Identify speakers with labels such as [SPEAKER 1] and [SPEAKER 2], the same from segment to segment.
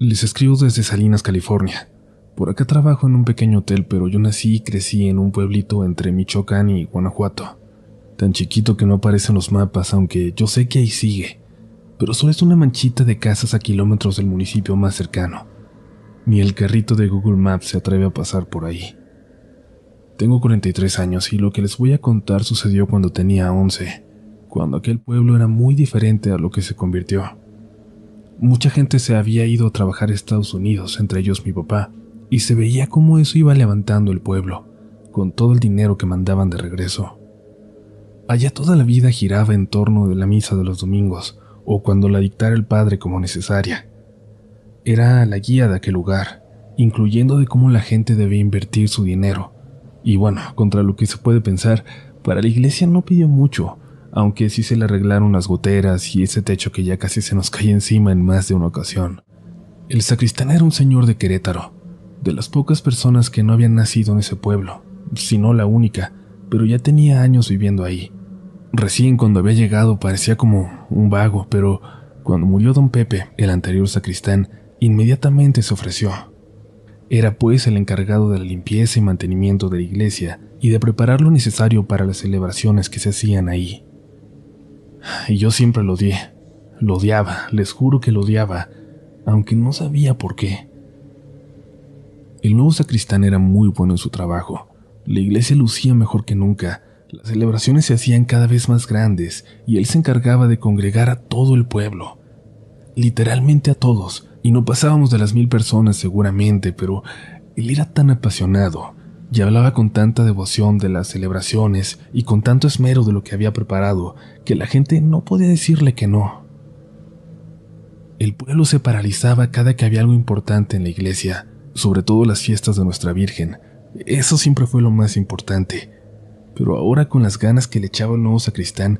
[SPEAKER 1] Les escribo desde Salinas, California. Por acá trabajo en un pequeño hotel, pero yo nací y crecí en un pueblito entre Michoacán y Guanajuato. Tan chiquito que no aparece en los mapas, aunque yo sé que ahí sigue. Pero solo es una manchita de casas a kilómetros del municipio más cercano. Ni el carrito de Google Maps se atreve a pasar por ahí. Tengo 43 años y lo que les voy a contar sucedió cuando tenía 11, cuando aquel pueblo era muy diferente a lo que se convirtió. Mucha gente se había ido a trabajar a Estados Unidos, entre ellos mi papá, y se veía cómo eso iba levantando el pueblo, con todo el dinero que mandaban de regreso. Allá toda la vida giraba en torno de la misa de los domingos, o cuando la dictara el padre como necesaria. Era la guía de aquel lugar, incluyendo de cómo la gente debía invertir su dinero. Y bueno, contra lo que se puede pensar, para la iglesia no pidió mucho, aunque sí se le arreglaron las goteras y ese techo que ya casi se nos caía encima en más de una ocasión. El sacristán era un señor de Querétaro, de las pocas personas que no habían nacido en ese pueblo, si no la única, pero ya tenía años viviendo ahí. Recién cuando había llegado parecía como un vago, pero cuando murió don Pepe, el anterior sacristán, inmediatamente se ofreció. Era pues el encargado de la limpieza y mantenimiento de la iglesia y de preparar lo necesario para las celebraciones que se hacían ahí. Y yo siempre lo odié, lo odiaba, les juro que lo odiaba, aunque no sabía por qué. El nuevo sacristán era muy bueno en su trabajo, la iglesia lucía mejor que nunca, las celebraciones se hacían cada vez más grandes y él se encargaba de congregar a todo el pueblo, literalmente a todos, y no pasábamos de las 1000 personas seguramente, pero él era tan apasionado y hablaba con tanta devoción de las celebraciones y con tanto esmero de lo que había preparado, que la gente no podía decirle que no. El pueblo se paralizaba cada que había algo importante en la iglesia, sobre todo las fiestas de nuestra Virgen. Eso siempre fue lo más importante. Pero ahora, con las ganas que le echaba el nuevo sacristán,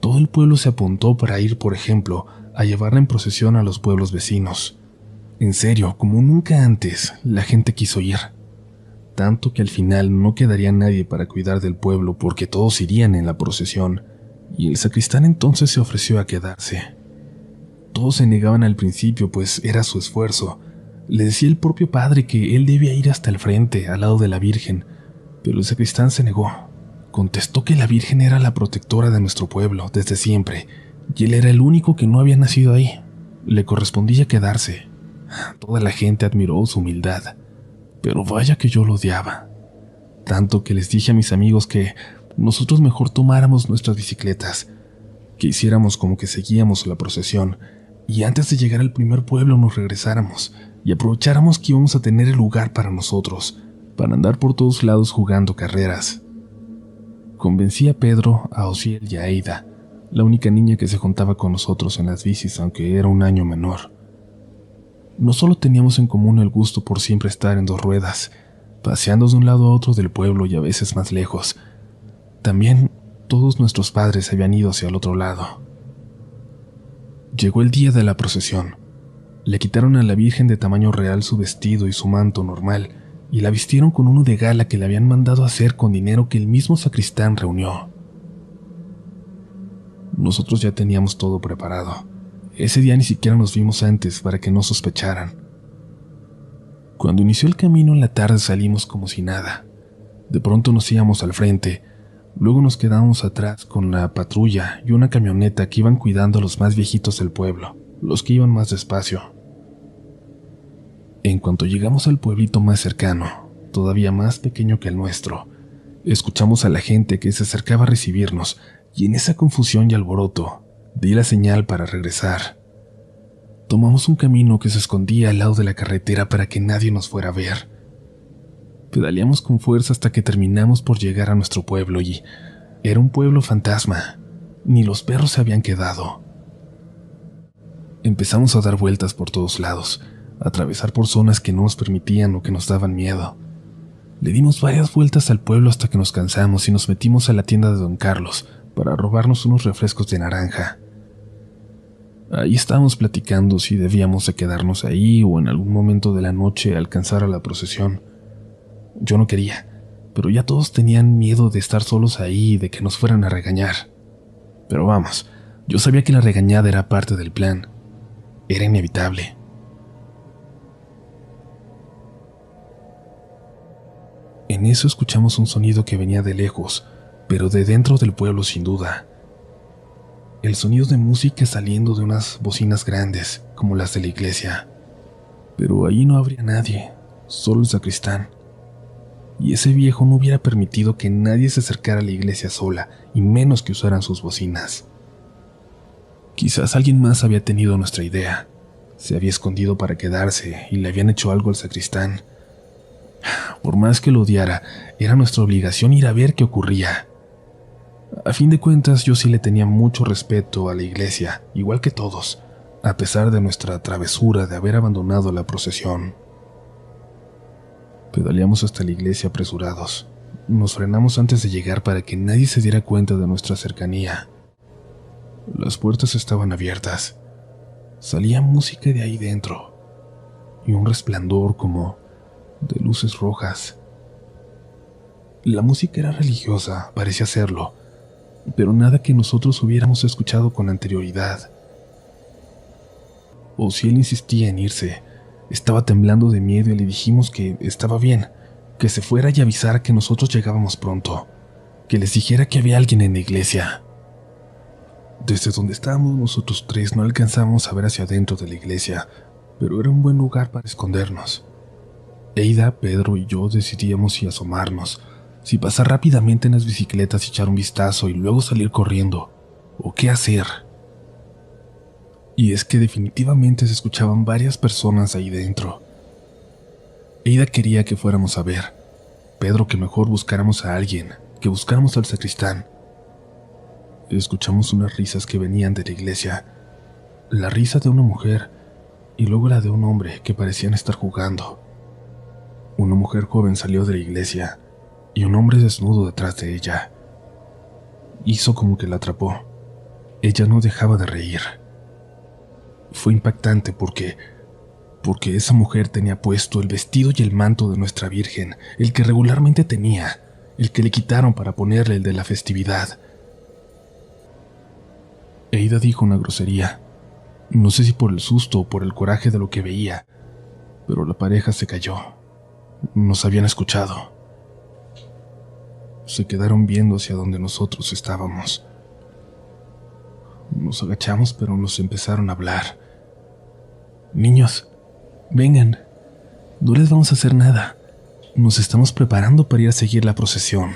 [SPEAKER 1] todo el pueblo se apuntó para ir, por ejemplo, a llevarla en procesión a los pueblos vecinos. En serio, como nunca antes, la gente quiso ir. Tanto que al final no quedaría nadie para cuidar del pueblo porque todos irían en la procesión, y el sacristán entonces se ofreció a quedarse. Todos se negaban al principio, pues era su esfuerzo. Le decía el propio padre que él debía ir hasta el frente, al lado de la Virgen, pero el sacristán se negó. Contestó que la Virgen era la protectora de nuestro pueblo desde siempre, y él era el único que no había nacido ahí. Le correspondía quedarse. Toda la gente admiró su humildad, pero vaya que yo lo odiaba. Tanto que les dije a mis amigos que nosotros mejor tomáramos nuestras bicicletas, que hiciéramos como que seguíamos la procesión, y antes de llegar al primer pueblo nos regresáramos, y aprovecháramos que íbamos a tener el lugar para nosotros, para andar por todos lados jugando carreras. Convencí a Pedro, a Osiel y a Aida, la única niña que se juntaba con nosotros en las bicis, aunque era un año menor. No solo teníamos en común el gusto por siempre estar en dos ruedas, paseando de un lado a otro del pueblo y a veces más lejos, también todos nuestros padres habían ido hacia el otro lado. Llegó el día de la procesión. Le quitaron a la Virgen de tamaño real su vestido y su manto normal, y la vistieron con uno de gala que le habían mandado hacer con dinero que el mismo sacristán reunió. Nosotros ya teníamos todo preparado. Ese día ni siquiera nos vimos antes para que no sospecharan. Cuando inició el camino en la tarde salimos como si nada. De pronto nos íbamos al frente, luego nos quedamos atrás con la patrulla y una camioneta que iban cuidando a los más viejitos del pueblo, los que iban más despacio. En cuanto llegamos al pueblito más cercano, todavía más pequeño que el nuestro, escuchamos a la gente que se acercaba a recibirnos y en esa confusión y alboroto di la señal para regresar. Tomamos un camino que se escondía al lado de la carretera para que nadie nos fuera a ver. Pedaleamos con fuerza hasta que terminamos por llegar a nuestro pueblo y era un pueblo fantasma. Ni los perros se habían quedado. Empezamos a dar vueltas por todos lados, a atravesar por zonas que no nos permitían o que nos daban miedo. Le dimos varias vueltas al pueblo hasta que nos cansamos y nos metimos a la tienda de don Carlos para robarnos unos refrescos de naranja. Ahí estábamos platicando si debíamos de quedarnos ahí o en algún momento de la noche alcanzar a la procesión. Yo no quería, pero ya todos tenían miedo de estar solos ahí y de que nos fueran a regañar. Pero vamos, yo sabía que la regañada era parte del plan. Era inevitable. En eso escuchamos un sonido que venía de lejos, pero de dentro del pueblo sin duda. El sonido de música saliendo de unas bocinas grandes, como las de la iglesia. Pero ahí no habría nadie, solo el sacristán. Y ese viejo no hubiera permitido que nadie se acercara a la iglesia sola, y menos que usaran sus bocinas. Quizás alguien más había tenido nuestra idea. Se había escondido para quedarse y le habían hecho algo al sacristán. Por más que lo odiara, era nuestra obligación ir a ver qué ocurría. A fin de cuentas, yo sí le tenía mucho respeto a la iglesia, igual que todos, a pesar de nuestra travesura de haber abandonado la procesión. Pedaleamos hasta la iglesia apresurados. Nos frenamos antes de llegar para que nadie se diera cuenta de nuestra cercanía. Las puertas estaban abiertas. Salía música de ahí dentro y un resplandor como de luces rojas. La música era religiosa, parecía serlo, pero nada que nosotros hubiéramos escuchado con anterioridad. Osiel insistía en irse. Estaba temblando de miedo y le dijimos que estaba bien, que se fuera y avisara que nosotros llegábamos pronto, que les dijera que había alguien en la iglesia. Desde donde estábamos nosotros tres no alcanzábamos a ver hacia adentro de la iglesia, pero era un buen lugar para escondernos. Eida, Pedro y yo decidíamos si asomarnos, si pasar rápidamente en las bicicletas y echar un vistazo y luego salir corriendo, o qué hacer. Y es que definitivamente se escuchaban varias personas ahí dentro. Eida quería que fuéramos a ver, Pedro que mejor buscáramos a alguien, que buscáramos al sacristán. Escuchamos unas risas que venían de la iglesia, la risa de una mujer y luego la de un hombre que parecían estar jugando. Una mujer joven salió de la iglesia y un hombre desnudo detrás de ella. Hizo como que la atrapó. Ella no dejaba de reír. Fue impactante porque esa mujer tenía puesto el vestido y el manto de nuestra Virgen, el que regularmente tenía, el que le quitaron para ponerle el de la festividad. Eida dijo una grosería. No sé si por el susto o por el coraje de lo que veía, pero la pareja se calló. Nos habían escuchado. Se quedaron viendo hacia donde nosotros estábamos. Nos agachamos, pero nos empezaron a hablar. Niños, vengan, no les vamos a hacer nada. Nos estamos preparando para ir a seguir la procesión.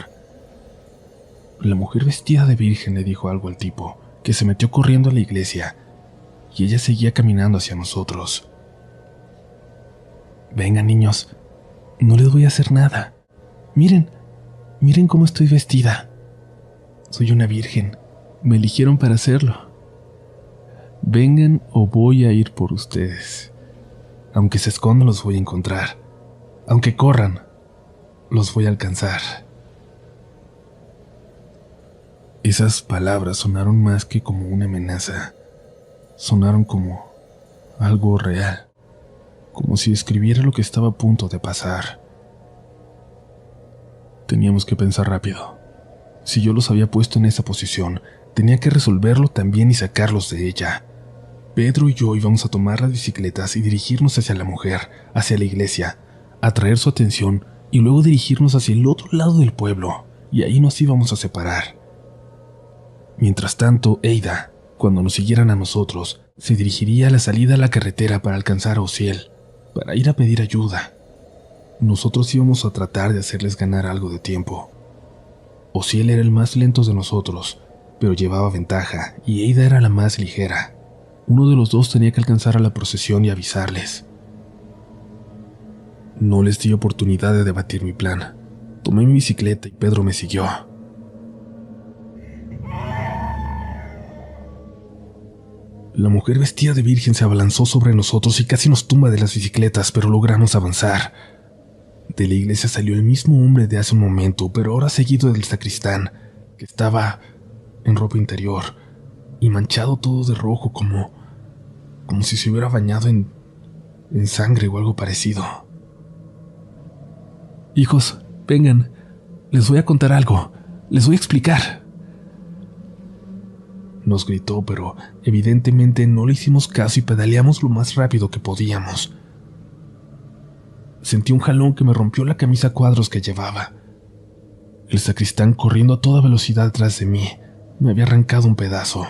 [SPEAKER 1] La mujer vestida de virgen le dijo algo al tipo, que se metió corriendo a la iglesia, y ella seguía caminando hacia nosotros. Vengan, niños, no les voy a hacer nada. Miren cómo estoy vestida. Soy una virgen, me eligieron para hacerlo. Vengan o voy a ir por ustedes. Aunque se escondan los voy a encontrar. Aunque corran, los voy a alcanzar. Esas palabras sonaron más que como una amenaza. Sonaron como algo real, como si escribiera lo que estaba a punto de pasar. Teníamos que pensar rápido. Si yo los había puesto en esa posición, tenía que resolverlo también y sacarlos de ella. Pedro y yo íbamos a tomar las bicicletas y dirigirnos hacia la mujer, hacia la iglesia, atraer su atención y luego dirigirnos hacia el otro lado del pueblo, y ahí nos íbamos a separar. Mientras tanto, Eida, cuando nos siguieran a nosotros, se dirigiría a la salida a la carretera para alcanzar a Osiel, para ir a pedir ayuda. Nosotros íbamos a tratar de hacerles ganar algo de tiempo. Osiel era el más lento de nosotros, pero llevaba ventaja, y Eida era la más ligera. Uno de los dos tenía que alcanzar a la procesión y avisarles. No les di oportunidad de debatir mi plan. Tomé mi bicicleta y Pedro me siguió. La mujer vestida de virgen se abalanzó sobre nosotros y casi nos tumba de las bicicletas, pero logramos avanzar. De la iglesia salió el mismo hombre de hace un momento, pero ahora seguido del sacristán, que estaba en ropa interior y manchado todo de rojo como si se hubiera bañado en sangre o algo parecido. Hijos, vengan, les voy a contar algo, les voy a explicar. Nos gritó, pero evidentemente no le hicimos caso y pedaleamos lo más rápido que podíamos. Sentí un jalón que me rompió la camisa a cuadros que llevaba. El sacristán, corriendo a toda velocidad tras de mí, me había arrancado un pedazo.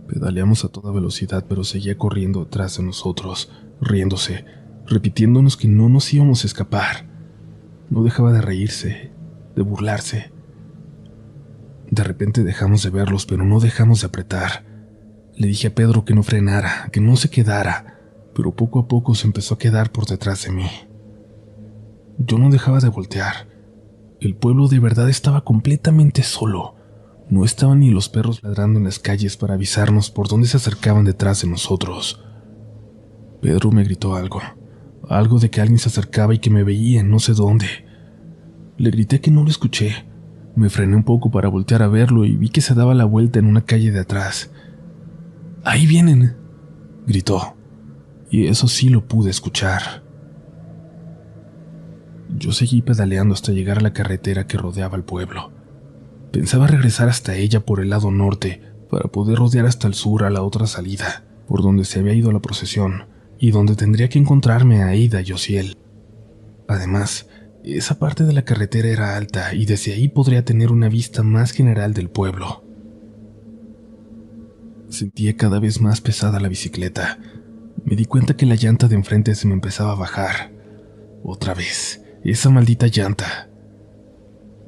[SPEAKER 1] Pedaleamos a toda velocidad, pero seguía corriendo detrás de nosotros, riéndose, repitiéndonos que no nos íbamos a escapar. No dejaba de reírse, de burlarse. De repente dejamos de verlos, pero no dejamos de apretar. Le dije a Pedro que no frenara, que no se quedara, pero poco a poco se empezó a quedar por detrás de mí. Yo no dejaba de voltear. El pueblo de verdad estaba completamente solo. No estaban ni los perros ladrando en las calles para avisarnos por dónde se acercaban detrás de nosotros. Pedro me gritó algo de que alguien se acercaba y que me veía en no sé dónde. Le grité que no lo escuché. Me frené un poco para voltear a verlo y vi que se daba la vuelta en una calle de atrás. ¡Ahí vienen!, gritó, y eso sí lo pude escuchar. Yo seguí pedaleando hasta llegar a la carretera que rodeaba el pueblo. Pensaba regresar hasta ella por el lado norte para poder rodear hasta el sur a la otra salida, por donde se había ido la procesión y donde tendría que encontrarme a Aida y Osiel. Además, esa parte de la carretera era alta y desde ahí podría tener una vista más general del pueblo. Sentía cada vez más pesada la bicicleta. Me di cuenta que la llanta de enfrente se me empezaba a bajar. Otra vez, esa maldita llanta.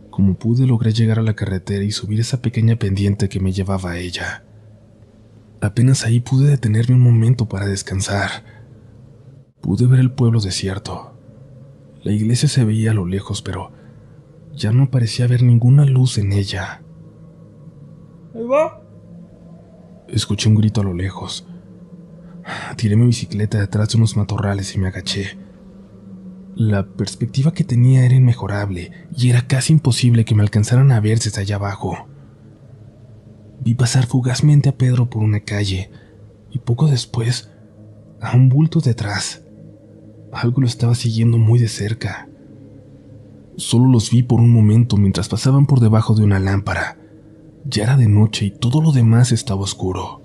[SPEAKER 1] Como pude, logré llegar a la carretera y subir esa pequeña pendiente que me llevaba a ella. Apenas ahí pude detenerme un momento para descansar. Pude ver el pueblo desierto. La iglesia se veía a lo lejos, pero ya no parecía haber ninguna luz en ella.
[SPEAKER 2] ¿Ahí va?
[SPEAKER 1] Escuché un grito a lo lejos. Tiré mi bicicleta detrás de unos matorrales y me agaché. La perspectiva que tenía era inmejorable y era casi imposible que me alcanzaran a ver desde allá abajo. Vi pasar fugazmente a Pedro por una calle y poco después a un bulto detrás. Algo lo estaba siguiendo muy de cerca. Solo los vi por un momento mientras pasaban por debajo de una lámpara. Ya era de noche y todo lo demás estaba oscuro.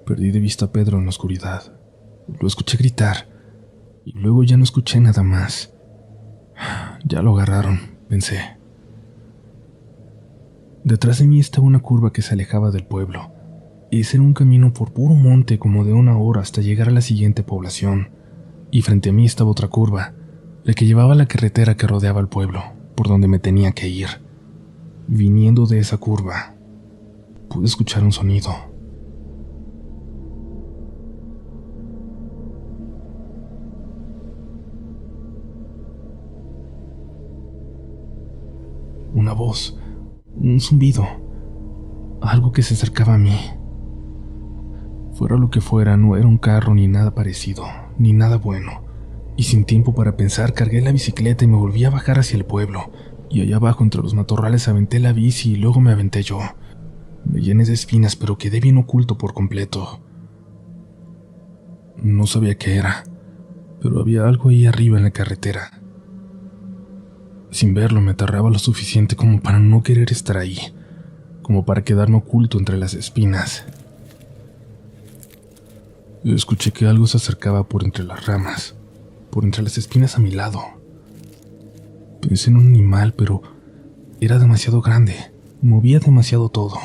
[SPEAKER 1] Perdí de vista a Pedro en la oscuridad. Lo escuché gritar y luego ya no escuché nada más. Ya lo agarraron, pensé. Detrás de mí estaba una curva que se alejaba del pueblo. Ese era un camino por puro monte como de 1 hora hasta llegar a la siguiente población. Y frente a mí estaba otra curva, la que llevaba a la carretera que rodeaba el pueblo, por donde me tenía que ir. Viniendo de esa curva, pude escuchar un sonido. Una voz, un zumbido, algo que se acercaba a mí. Fuera lo que fuera, no era un carro ni nada parecido, ni nada bueno. Y sin tiempo para pensar, cargué la bicicleta y me volví a bajar hacia el pueblo. Y allá abajo, entre los matorrales, aventé la bici y luego me aventé yo. Me llené de espinas, pero quedé bien oculto por completo. No sabía qué era, pero había algo ahí arriba en la carretera. Sin verlo, me aterraba lo suficiente como para no querer estar ahí, como para quedarme oculto entre las espinas. Escuché que algo se acercaba por entre las ramas, por entre las espinas a mi lado. Pensé en un animal, pero era demasiado grande, movía demasiado todo.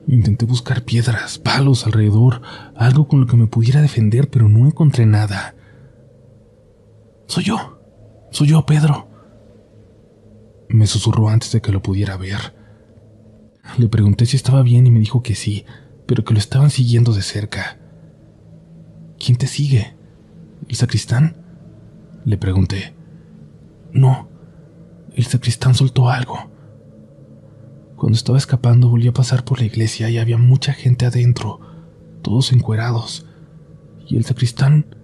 [SPEAKER 1] Intenté buscar piedras, palos alrededor, algo con lo que me pudiera defender, pero no encontré nada. Soy yo, Pedro. Me susurró antes de que lo pudiera ver. Le pregunté si estaba bien y me dijo que sí, pero que lo estaban siguiendo de cerca. ¿Quién te sigue? ¿El sacristán?, le pregunté. No, el sacristán soltó algo. Cuando estaba escapando volví a pasar por la iglesia y había mucha gente adentro, todos encuerados, y el sacristán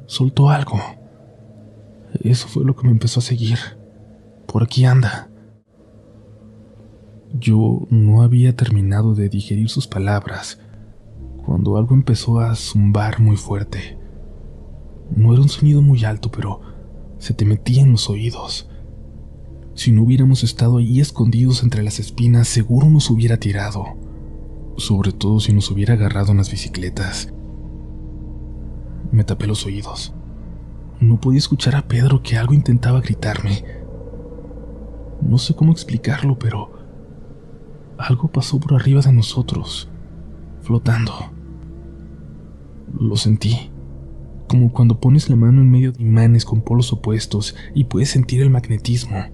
[SPEAKER 1] soltó algo. Eso fue lo que me empezó a seguir. Por aquí anda. Yo no había terminado de digerir sus palabras cuando algo empezó a zumbar muy fuerte. No era un sonido muy alto, pero se te metía en los oídos. Si no hubiéramos estado ahí escondidos entre las espinas, seguro nos hubiera tirado, sobre todo si nos hubiera agarrado en las bicicletas. Me tapé los oídos. No podía escuchar a Pedro, que algo intentaba gritarme. No sé cómo explicarlo, pero algo pasó por arriba de nosotros, flotando. Lo sentí, como cuando pones la mano en medio de imanes con polos opuestos y puedes sentir el magnetismo.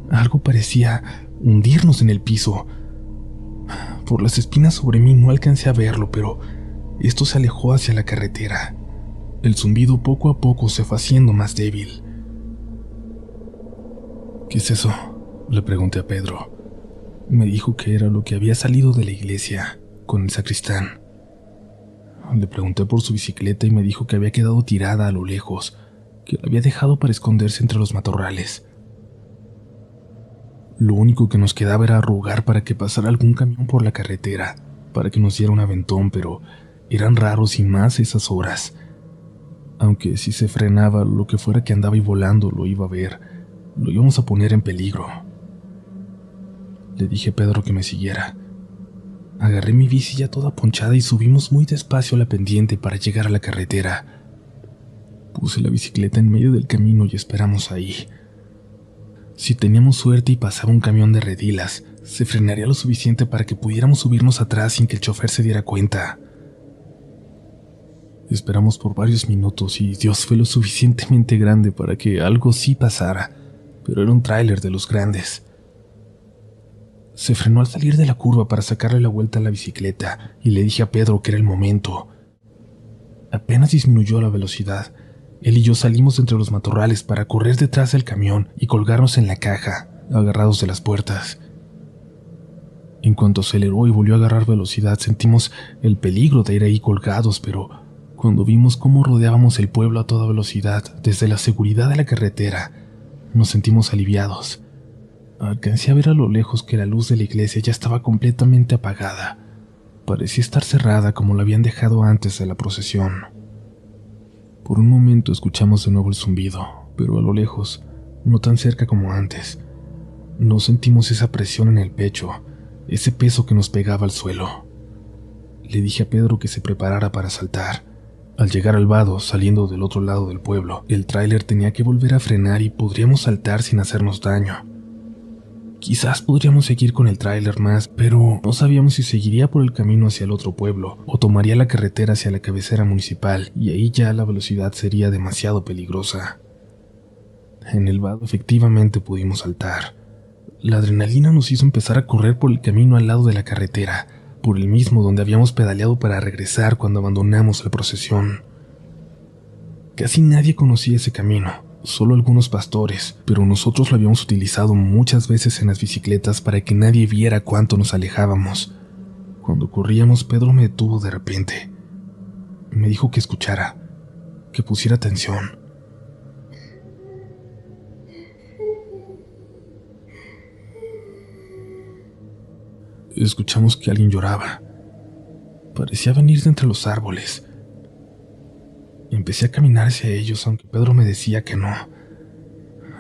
[SPEAKER 1] Algo parecía hundirnos en el piso. Por las espinas sobre mí no alcancé a verlo, pero esto se alejó hacia la carretera. El zumbido poco a poco se fue haciendo más débil. ¿Qué es eso?, le pregunté a Pedro. Me dijo que era lo que había salido de la iglesia, con el sacristán. Le pregunté por su bicicleta y me dijo que había quedado tirada a lo lejos, que la había dejado para esconderse entre los matorrales. Lo único que nos quedaba era rogar para que pasara algún camión por la carretera, para que nos diera un aventón, pero eran raros y más esas horas. Aunque si se frenaba, lo que fuera que andaba y volando lo iba a ver, lo íbamos a poner en peligro. Le dije a Pedro que me siguiera. Agarré mi bici ya toda ponchada y subimos muy despacio a la pendiente para llegar a la carretera. Puse la bicicleta en medio del camino y esperamos ahí. Si teníamos suerte y pasaba un camión de redilas, se frenaría lo suficiente para que pudiéramos subirnos atrás sin que el chofer se diera cuenta. Esperamos por varios minutos y Dios fue lo suficientemente grande para que algo sí pasara, pero era un tráiler de los grandes. Se frenó al salir de la curva para sacarle la vuelta a la bicicleta y le dije a Pedro que era el momento. Apenas disminuyó la velocidad, él y yo salimos entre los matorrales para correr detrás del camión y colgarnos en la caja, agarrados de las puertas. En cuanto aceleró y volvió a agarrar velocidad, sentimos el peligro de ir ahí colgados, pero cuando vimos cómo rodeábamos el pueblo a toda velocidad desde la seguridad de la carretera, nos sentimos aliviados. Alcancé a ver a lo lejos que la luz de la iglesia ya estaba completamente apagada. Parecía estar cerrada como la habían dejado antes de la procesión. Por un momento escuchamos de nuevo el zumbido, pero a lo lejos, no tan cerca como antes. No sentimos esa presión en el pecho, ese peso que nos pegaba al suelo. Le dije a Pedro que se preparara para saltar. Al llegar al vado, saliendo del otro lado del pueblo, el tráiler tenía que volver a frenar y podríamos saltar sin hacernos daño. Quizás podríamos seguir con el tráiler más, pero no sabíamos si seguiría por el camino hacia el otro pueblo o tomaría la carretera hacia la cabecera municipal, y ahí ya la velocidad sería demasiado peligrosa. En el vado efectivamente pudimos saltar. La adrenalina nos hizo empezar a correr por el camino al lado de la carretera, por el mismo donde habíamos pedaleado para regresar cuando abandonamos la procesión. Casi nadie conocía ese camino, solo algunos pastores, pero nosotros lo habíamos utilizado muchas veces en las bicicletas para que nadie viera cuánto nos alejábamos. Cuando corríamos, Pedro me detuvo de repente. Me dijo que escuchara, que pusiera atención. Escuchamos que alguien lloraba. Parecía venir de entre los árboles. Empecé a caminar hacia ellos, aunque Pedro me decía que no.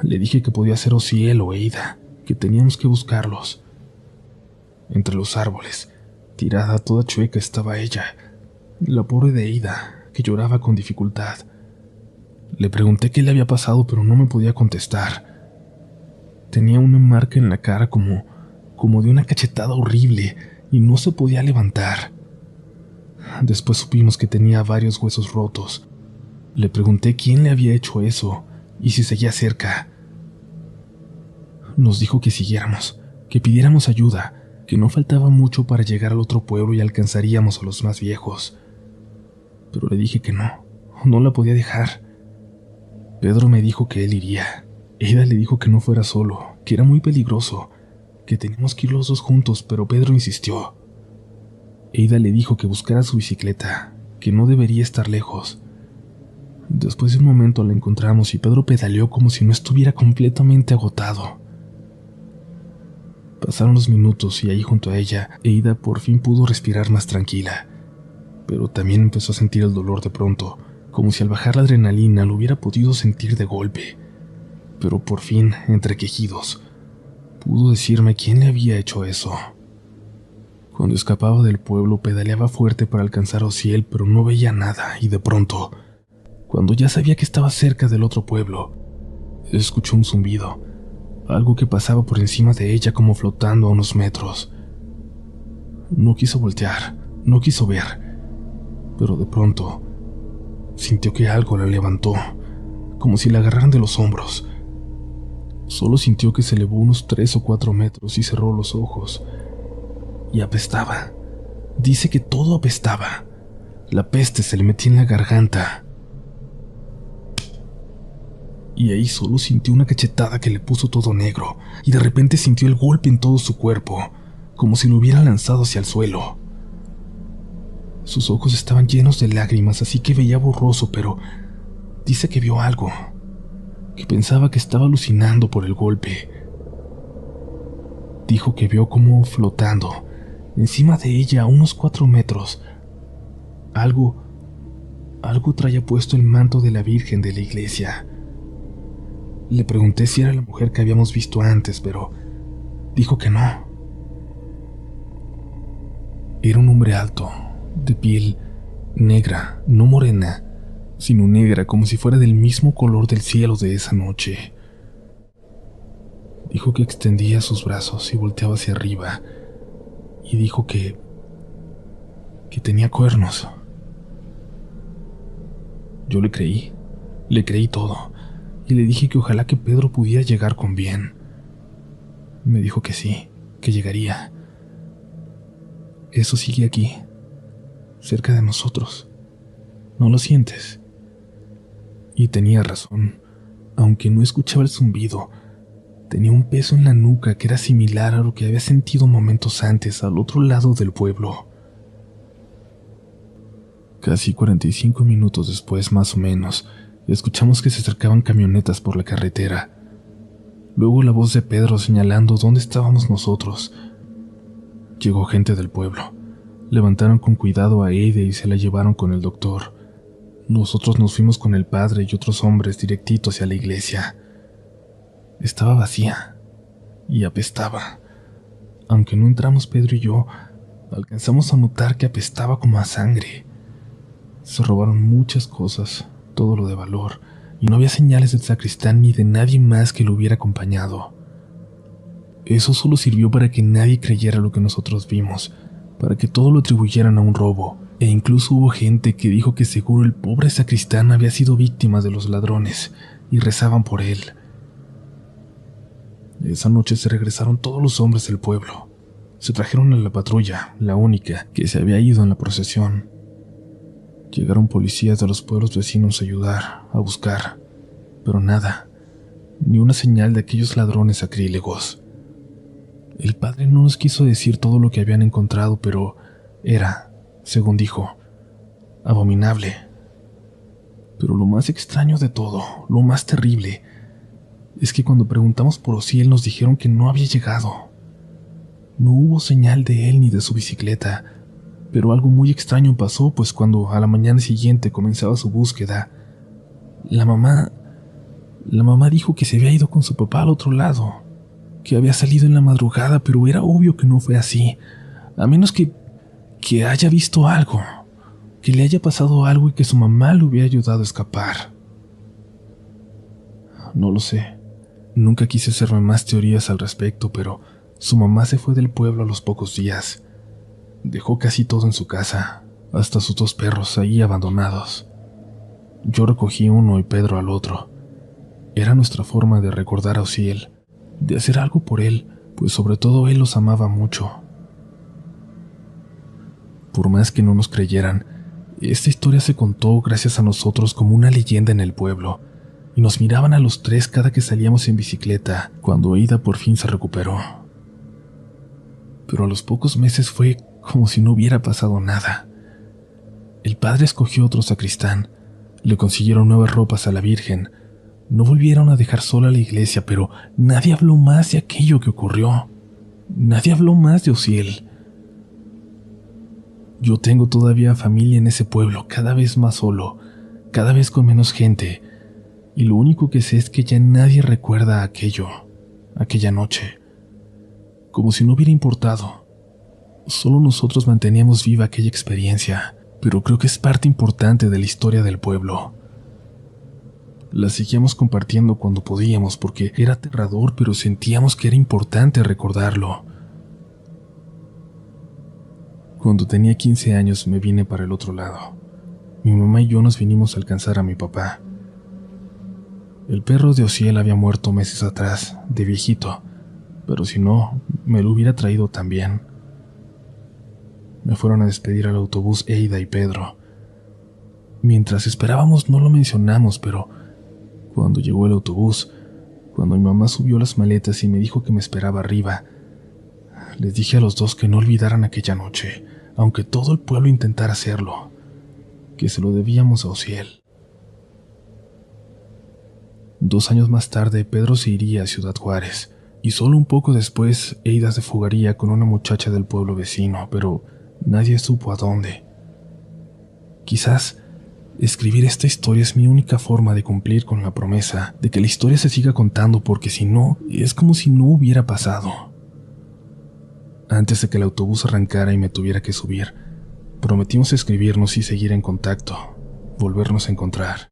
[SPEAKER 1] Le dije que podía ser Osiel o Eida, que teníamos que buscarlos. Entre los árboles, tirada toda chueca, estaba ella, la pobre de Eida, que lloraba con dificultad. Le pregunté qué le había pasado, pero no me podía contestar. Tenía una marca en la cara como de una cachetada horrible y no se podía levantar. Después supimos que tenía varios huesos rotos. Le pregunté quién le había hecho eso y si seguía cerca. Nos dijo que siguiéramos, que pidiéramos ayuda, que no faltaba mucho para llegar al otro pueblo y alcanzaríamos a los más viejos. Pero le dije que no la podía dejar. Pedro me dijo que él iría. Eida le dijo que no fuera solo, que era muy peligroso, que teníamos que ir los dos juntos, pero Pedro insistió. Eida le dijo que buscara su bicicleta, que no debería estar lejos. Después de un momento la encontramos y Pedro pedaleó como si no estuviera completamente agotado. Pasaron los minutos y ahí junto a ella, Eida por fin pudo respirar más tranquila, pero también empezó a sentir el dolor de pronto, como si al bajar la adrenalina lo hubiera podido sentir de golpe. Pero por fin, entre quejidos, pudo decirme quién le había hecho eso. Cuando escapaba del pueblo pedaleaba fuerte para alcanzar a Ociel, pero no veía nada, y de pronto, cuando ya sabía que estaba cerca del otro pueblo, escuchó un zumbido, algo que pasaba por encima de ella como flotando a unos metros. No quiso voltear, no quiso ver, pero de pronto sintió que algo la levantó, como si la agarraran de los hombros. Solo sintió que se elevó unos 3 o 4 metros y cerró los ojos. Y apestaba. Dice que todo apestaba. La peste se le metía en la garganta. Y ahí solo sintió una cachetada que le puso todo negro, y de repente sintió el golpe en todo su cuerpo, como si lo hubiera lanzado hacia el suelo. Sus ojos estaban llenos de lágrimas, así que veía borroso, pero dice que vio algo, que pensaba que estaba alucinando por el golpe. Dijo que vio como flotando encima de ella a unos 4 metros. Algo traía puesto el manto de la Virgen de la iglesia. Le pregunté si era la mujer que habíamos visto antes, pero dijo que no. Era un hombre alto, de piel negra, no morena, sino negra, como si fuera del mismo color del cielo de esa noche. Dijo que extendía sus brazos y volteaba hacia arriba, y dijo que tenía cuernos. Yo le creí todo, y le dije que ojalá que Pedro pudiera llegar con bien. Me dijo que sí, que llegaría. Eso sigue aquí, cerca de nosotros. ¿No lo sientes? Y tenía razón. Aunque no escuchaba el zumbido, tenía un peso en la nuca que era similar a lo que había sentido momentos antes al otro lado del pueblo. Casi 45 minutos después, más o menos, escuchamos que se acercaban camionetas por la carretera. Luego la voz de Pedro señalando dónde estábamos nosotros. Llegó gente del pueblo. Levantaron con cuidado a Eide y se la llevaron con el doctor. Nosotros nos fuimos con el padre y otros hombres directito hacia la iglesia. Estaba vacía y apestaba. Aunque no entramos Pedro y yo, alcanzamos a notar que apestaba como a sangre. Se robaron muchas cosas, todo lo de valor, y no había señales del sacristán ni de nadie más que lo hubiera acompañado. Eso solo sirvió para que nadie creyera lo que nosotros vimos, para que todo lo atribuyeran a un robo, e incluso hubo gente que dijo que seguro el pobre sacristán había sido víctima de los ladrones, y rezaban por él. Esa noche se regresaron todos los hombres del pueblo. Se trajeron a la patrulla, la única que se había ido en la procesión. Llegaron policías de los pueblos vecinos a ayudar, a buscar, pero nada, ni una señal de aquellos ladrones sacrílegos. El padre no nos quiso decir todo lo que habían encontrado, pero era, según dijo, abominable. Pero lo más extraño de todo, lo más terrible, es que cuando preguntamos por Ociel nos dijeron que no había llegado. No hubo señal de él ni de su bicicleta, pero algo muy extraño pasó, pues cuando a la mañana siguiente comenzaba su búsqueda, la mamá dijo que se había ido con su papá al otro lado, que había salido en la madrugada, pero era obvio que no fue así, a menos que haya visto algo, que le haya pasado algo y que su mamá le hubiera ayudado a escapar. No lo sé, nunca quise hacerme más teorías al respecto, pero su mamá se fue del pueblo a los pocos días. Dejó casi todo en su casa, hasta sus 2 perros ahí abandonados. Yo recogí uno y Pedro al otro. Era nuestra forma de recordar a Ociel, de hacer algo por él, pues sobre todo él los amaba mucho. Por más que no nos creyeran, esta historia se contó gracias a nosotros como una leyenda en el pueblo, y nos miraban a los 3 cada que salíamos en bicicleta, cuando Ida por fin se recuperó. Pero a los pocos meses fue como si no hubiera pasado nada. El padre escogió otro sacristán, le consiguieron nuevas ropas a la Virgen, no volvieron a dejar sola la iglesia, pero nadie habló más de aquello que ocurrió. Nadie habló más de Ociel. Yo tengo todavía familia en ese pueblo, cada vez más solo, cada vez con menos gente, y lo único que sé es que ya nadie recuerda aquella noche, como si no hubiera importado. Solo nosotros manteníamos viva aquella experiencia, pero creo que es parte importante de la historia del pueblo. La seguíamos compartiendo cuando podíamos porque era aterrador, pero sentíamos que era importante recordarlo. Cuando tenía 15 años me vine para el otro lado. Mi mamá y yo nos vinimos a alcanzar a mi papá. El perro de Ociel había muerto meses atrás, de viejito, pero si no, me lo hubiera traído también. Me fueron a despedir al autobús Eida y Pedro. Mientras esperábamos no lo mencionamos, pero cuando llegó el autobús, cuando mi mamá subió las maletas y me dijo que me esperaba arriba, les dije a los dos que no olvidaran aquella noche, aunque todo el pueblo intentara hacerlo, que se lo debíamos a Ociel. 2 años más tarde, Pedro se iría a Ciudad Juárez, y solo un poco después, Eida se fugaría con una muchacha del pueblo vecino, pero nadie supo a dónde. Quizás escribir esta historia es mi única forma de cumplir con la promesa de que la historia se siga contando, porque si no, es como si no hubiera pasado. Antes de que el autobús arrancara y me tuviera que subir, prometimos escribirnos y seguir en contacto, volvernos a encontrar.